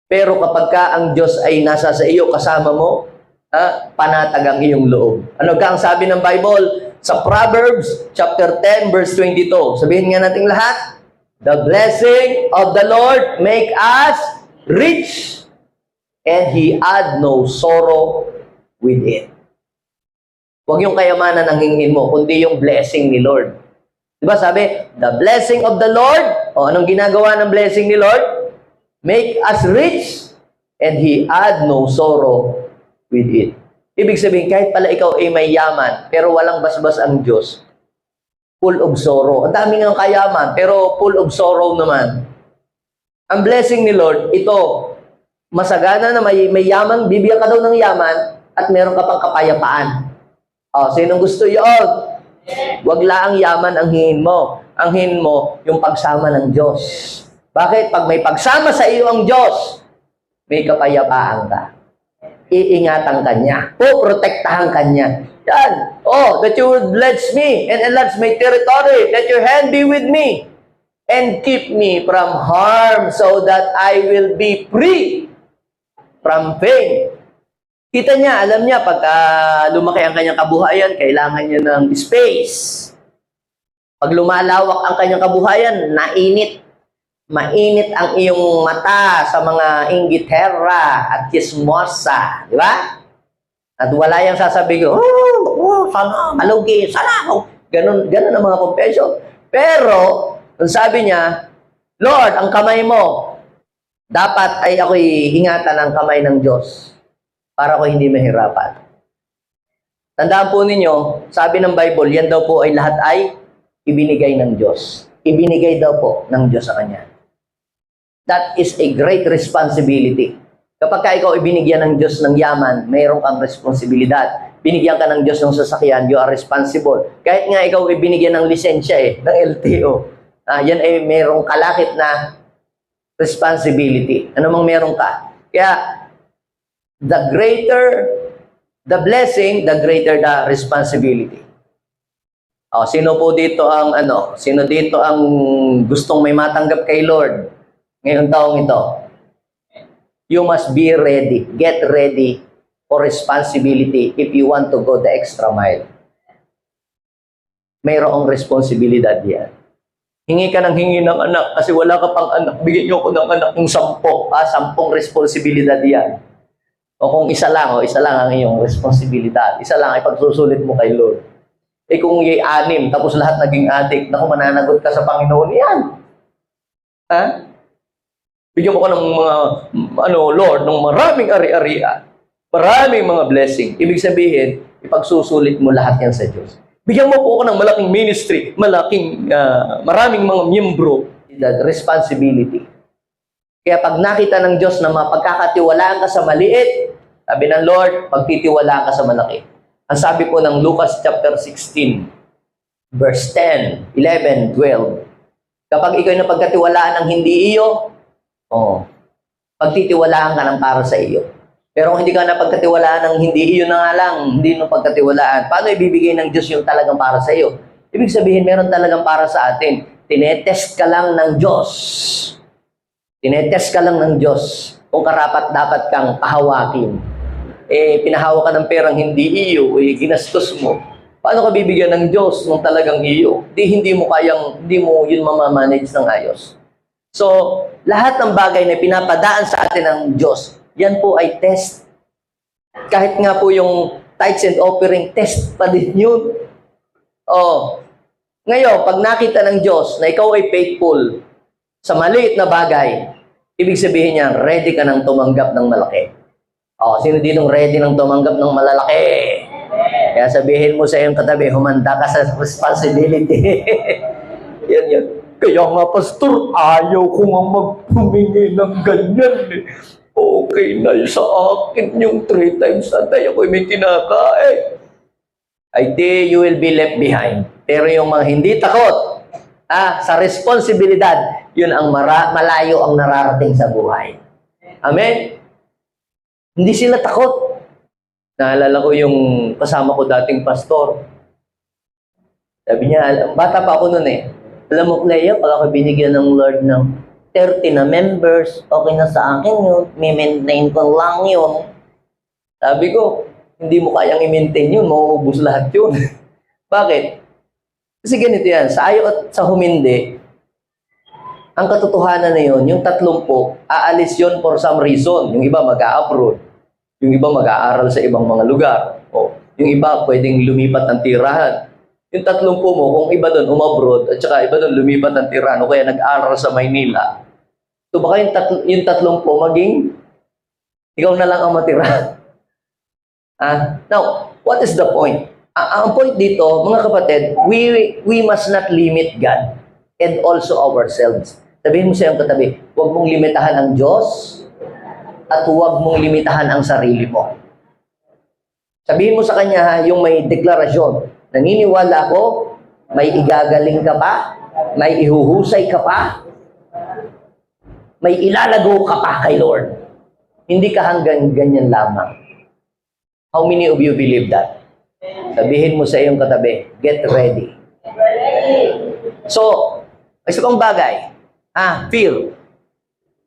Pero kapag ka ang Diyos ay nasa sa iyo, kasama mo, panatag ang iyong loob. Ano ka ang sabi ng Bible? Sa Proverbs chapter 10 verse 22. Sabihin nga natin lahat, the blessing of the Lord make us rich, and He add no sorrow with it. Huwag yung kayamanan ang hingin mo, kundi yung blessing ni Lord. Diba sabi, the blessing of the Lord, anong ginagawa ng blessing ni Lord? Make us rich, and He add no sorrow with it. Ibig sabihin, kahit pala ikaw ay may yaman, pero walang basbas ang Diyos, full of sorrow. Ang dami ng kayaman, pero full of sorrow naman. Ang blessing ni Lord, ito, masagana na may yaman, bibigyan ka daw ng yaman, at meron ka pang kapayapaan. Sinong gusto yun? Wag lang yaman ang hingin mo. Ang hingin mo, yung pagsama ng Diyos. Bakit? Pag may pagsama sa iyo ang Diyos, may kapayapaan ka. Iingatan ka niya. Protektahan ka niya. Yan. That you would bless me and enlarge my territory. Let your hand be with me and keep me from harm so that I will be free from pain. Kita niya, alam niya, pag lumaki ang kanyang kabuhayan, kailangan niya ng space. Pag lumalawak ang kanyang kabuhayan, mainit ang iyong mata sa mga inggitera at chismosa. Di ba? At wala yung sasabihin, sana, malugi, sana ako. Ganun ang mga confession. Pero, ang sabi niya, Lord, ang kamay mo, dapat ay ako'y hingatan ang kamay ng Diyos para ako hindi mahirapan. Tandaan po ninyo, sabi ng Bible, yan daw po ay lahat ay ibinigay ng Diyos. Ibinigay daw po ng Diyos sa Kanya. That is a great responsibility. Kapag ka ikaw ibinigyan ng Diyos ng yaman, mayroon kang responsibilidad. Binigyan ka ng Diyos ng sasakyan, you are responsible. Kahit nga ikaw ibinigyan ng lisensya ng LTO, yan ay mayroong kalakip na responsibility. Ano mang meron ka. Kaya, the greater the blessing, the greater the responsibility. Sino po dito ang sino dito ang gustong may matanggap kay Lord ngayong taong ito? You must be ready. Get ready for responsibility if you want to go the extra mile. Mayroong responsibilidad yan. Hingi ka ng hingi ng anak kasi wala ka pang anak. Bigyan niyo ko ng anak ng 10. 10 responsibilidad yan. O kung isa lang ang iyong responsibilidad. Isa lang ay pagsusulit mo kay Lord. Kung yung 6, tapos lahat naging adik, naku, mananagot ka sa Panginoon yan. Bigyan mo ko ng mga, Lord, ng maraming ari-arian. Maraming mga blessing. Ibig sabihin, ipagsusulit mo lahat yan sa Diyos. Bigyan mo po ako ng malaking ministry, maraming mga miyembro. The responsibility. Kaya pag nakita ng Diyos na mapagkakatiwalaan ka sa maliit, sabi ng Lord, pagtitiwalaan ka sa malaki. Ang sabi po ng Lucas chapter 16, verse 10, 11, 12. Kapag ikaw na pagkatiwalaan ng hindi iyo, pagtitiwalaan ka ng para sa iyo. Pero kung hindi ka na pagkatiwalaan ng hindi iyo na nga lang, hindi mo pagkatiwalaan, paano ibibigay ng Diyos yung talagang para sa iyo? Ibig sabihin, meron talagang para sa atin. Tinetest ka lang ng Diyos. Tinetest ka lang ng Diyos kung karapat-dapat kang pahawakin. Pinahawa ka ng perang hindi iyo, ginastos mo. Paano ka bibigyan ng Diyos nung talagang iyo? Hindi mo yun mamamanage ng ayos. So, lahat ng bagay na pinapadaan sa atin ng Diyos, yan po ay test. Kahit nga po yung tithes and offering, test pa din yun. Oh. Ngayon, pag nakita ng Diyos na ikaw ay faithful sa maliit na bagay, ibig sabihin niya, ready ka nang tumanggap ng malaki. Oh, sino dinong ready nang tumanggap ng malalaki? Kaya sabihin mo sa iyong katabi, humanda ka sa responsibility. Yan. Kaya nga, Pastor, ayaw ko nga magpumingi ng ganyan. Okay na sa akin yung 3 times a day ako'y may kinakain. I think you will be left behind. Pero yung mga hindi takot sa responsibilidad, yun ang malayo ang nararating sa buhay. Amen? Hindi sila takot. Naalala ko yung kasama ko dating pastor. Sabi niya, bata pa ako noon Alam mo, Clea, pag ako binigyan ng Lord ng 30 na members, okay na sa akin yun. May maintain ko lang yun. Sabi ko, hindi mo kayang i-maintain yun, mauubos lahat yun. Bakit? Kasi ganito yan, sa ayaw at sa humindi, ang katotohanan na yun, yung 30, aalis yun for some reason. Yung iba mag-a-abroad. Yung iba mag-aaral sa ibang mga lugar. O, yung iba pwedeng lumipat ng tirahan. Yung 30 mo, kung iba doon umabroad, at saka iba doon lumipat ng tirahan, o kaya nag-aaral sa Maynila, so baka yung 30 maging, ikaw na lang ang matira. Now, what is the point? Ang point dito, mga kapatid, we must not limit God and also ourselves. Sabihin mo sa iyong katabi, huwag mong limitahan ang Diyos at huwag mong limitahan ang sarili mo. Sabihin mo sa kanya yung may deklarasyon, naniniwala ko, may igagaling ka pa, may ihuhusay ka pa, may ilalago ka pa kay Lord. Hindi ka hanggang ganyan lamang. How many of you believe that? Sabihin mo sa iyong katabi, get ready. So, isa pang bagay, fear.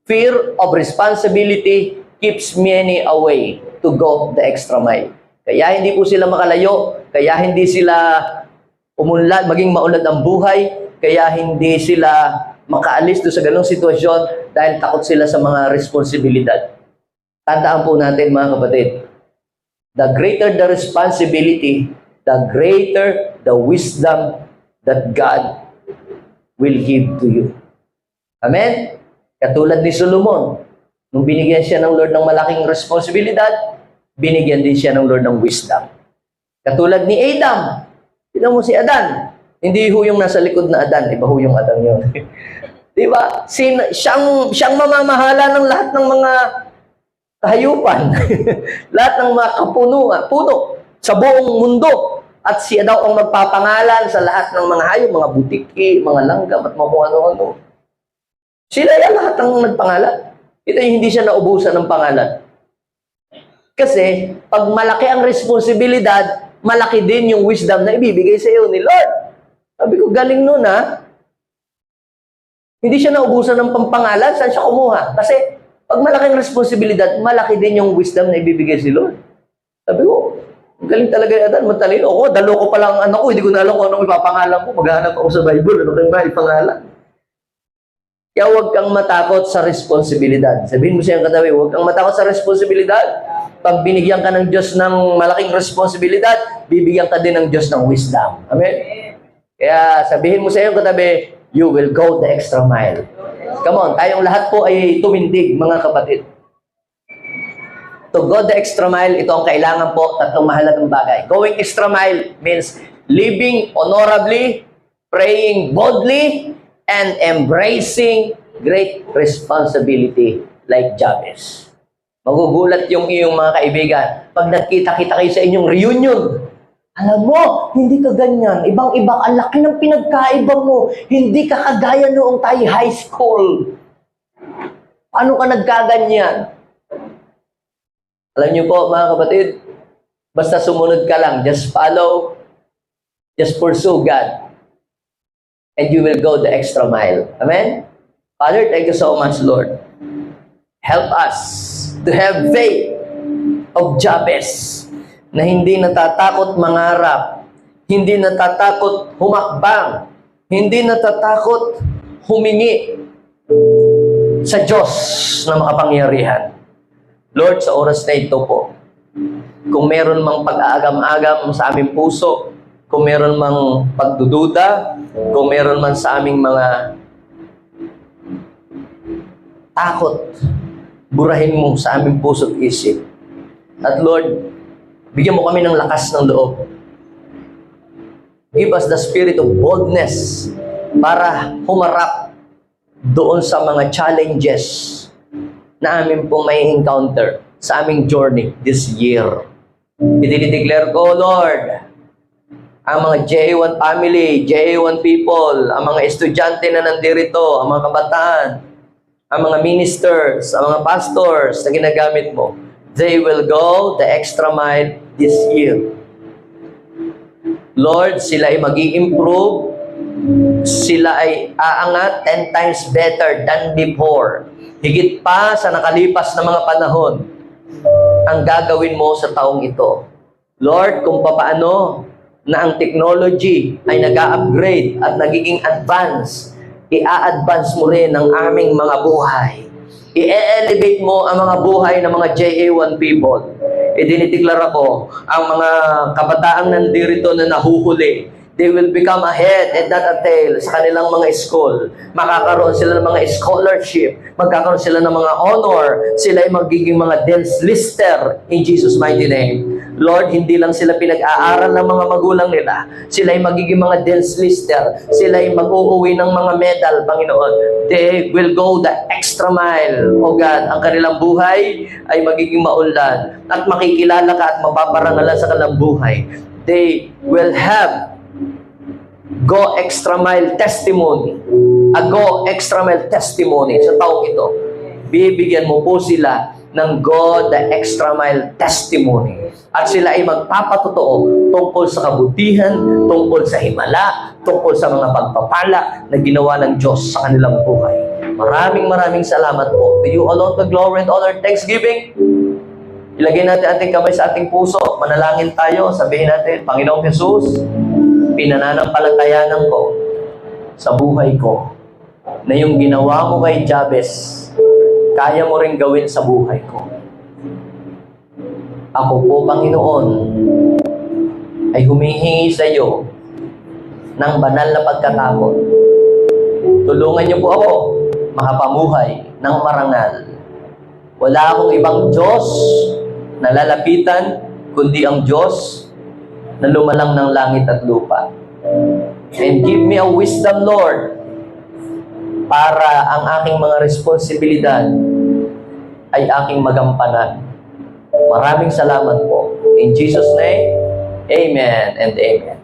Fear of responsibility keeps many away to go the extra mile. Kaya hindi po sila makalayo, kaya hindi sila maging maunlad ang buhay, kaya hindi sila makaalis doon sa ganong sitwasyon dahil takot sila sa mga responsibilidad. Tandaan po natin mga kapatid, the greater the responsibility, the greater the wisdom that God will give to you. Amen? Katulad ni Solomon, nung binigyan siya ng Lord ng malaking responsibilidad, binigyan din siya ng Lord ng wisdom. Katulad ni Adam, tignan mo si Adan, hindi ho yung nasa likod na Adan, iba ho yung Adan yun. Diba? Siyang mamamahala ng lahat ng mga kahayupan, lahat ng mga puno sa buong mundo. At siya daw ang magpapangalan sa lahat ng mga hayop, mga butiki, mga langgam, at mga kung ano-ano. Sila yan lahat ang nagpangalan. Ito yung hindi siya naubusan ng pangalan. Kasi, pag malaki ang responsibilidad, malaki din yung wisdom na ibibigay sa iyo ni Lord. Sabi ko, galing nun Hindi siya naubusan ng pampangalan, saan siya kumuha? Kasi, pag malaking responsibilidad, malaki din yung wisdom na ibibigay si Lord. Sabi ko, galing talaga yan, matalino ako, dalo ko pa lang ang anak ko, hindi ko na alam kung anong ipapangalan ko, maghahanap ako sa Bible, ano kayong ba ipangalan? Kaya huwag kang matakot sa responsibilidad. Sabihin mo siyang katabi, huwag kang matakot sa responsibilidad. Pag binigyan ka ng Diyos ng malaking responsibilidad, bibigyan ka din ng Diyos ng wisdom. Amen? Kaya sabihin mo sa iyong katabi, you will go the extra mile. Come on, tayong lahat po ay tumindig, mga kapatid. To go the extra mile, ito ang kailangan po, 3 mahalagang bagay. Going extra mile means living honorably, praying boldly, and embracing great responsibility like Jabez. Magugulat yung iyong mga kaibigan pag nagkita-kita kayo sa inyong reunion. Alam mo, hindi ka ganyan. Ibang-iba, ang laki ng pinagkaiba mo. Hindi ka kagaya noong tayo high school. Paano ka nagkaganyan? Alam niyo po, mga kapatid, basta sumunod ka lang, just follow, just pursue God, and you will go the extra mile. Amen? Father, thank you so much, Lord. Help us to have faith of Jabez, na hindi natatakot mangarap, hindi natatakot humakbang, hindi natatakot humingi sa Diyos na makapangyarihan. Lord, sa oras na ito po, kung meron mang pag-aagam-agam sa aming puso, kung meron mang pagdududa, kung meron man sa aming mga takot, burahin mo sa aming puso at isip. At Lord, bigyan mo kami ng lakas ng loob. Give us the spirit of boldness para humarap doon sa mga challenges na amin pong may encounter sa aming journey this year. Idinideclare ko, Lord, ang mga JA1 family, JA1 people, ang mga estudyante na nandirito, ang mga kabataan, ang mga ministers, ang mga pastors na ginagamit mo, they will go the extra mile this year. Lord, sila ay mag-i-improve, sila ay aangat 10 times better than before. Higit pa sa nakalipas na mga panahon, ang gagawin mo sa taong ito. Lord, kung papaano na ang technology ay nag-a-upgrade at nagiging advance, i-a-advance mo rin ang aming mga buhay. I-elevate mo ang mga buhay ng mga JA1 people. Idinitiklara ko, ang mga kabataang nandirito na nahuhuli, they will become a head and not a tail sa kanilang mga school. Makakaroon sila ng mga scholarship, magkakaroon sila ng mga honor, sila ay magiging mga dance lister in Jesus' mighty name. Lord, hindi lang sila pinag-aaral ng mga magulang nila, sila ay magiging mga dance lister, sila ay mag-uuwi ng mga medal, Panginoon. They will go the extra mile, O God. Ang kanilang buhay ay magiging maunlad at makikilala ka at mapaparangalan sa kanilang buhay. They will have go extra mile testimony. A go extra mile testimony sa taong ito. Bibigyan mo po sila ng go the extra mile testimony. At sila ay magpapatotoo tungkol sa kabutihan, tungkol sa himala, tungkol sa mga pagpapala na ginawa ng Diyos sa kanilang buhay. Maraming salamat po. To you alone the glory and honor, thanksgiving. Ilagay natin ating kamay sa ating puso. Manalangin tayo. Sabihin natin, Panginoong Jesus, pinananampalatayanan ko sa buhay ko na yung ginawa mo kay Jabez, kaya mo rin gawin sa buhay ko. Ako po, Panginoon, ay humihingi sa iyo ng banal na pagkatakot. Tulungan niyo po ako makapamuhay ng marangal. Wala akong ibang Diyos na lalapitan, kundi ang Diyos na lumalang ng langit at lupa. And give me a wisdom, Lord, para ang aking mga responsibilidad ay aking magampanan. Maraming salamat po. In Jesus' name, Amen and Amen.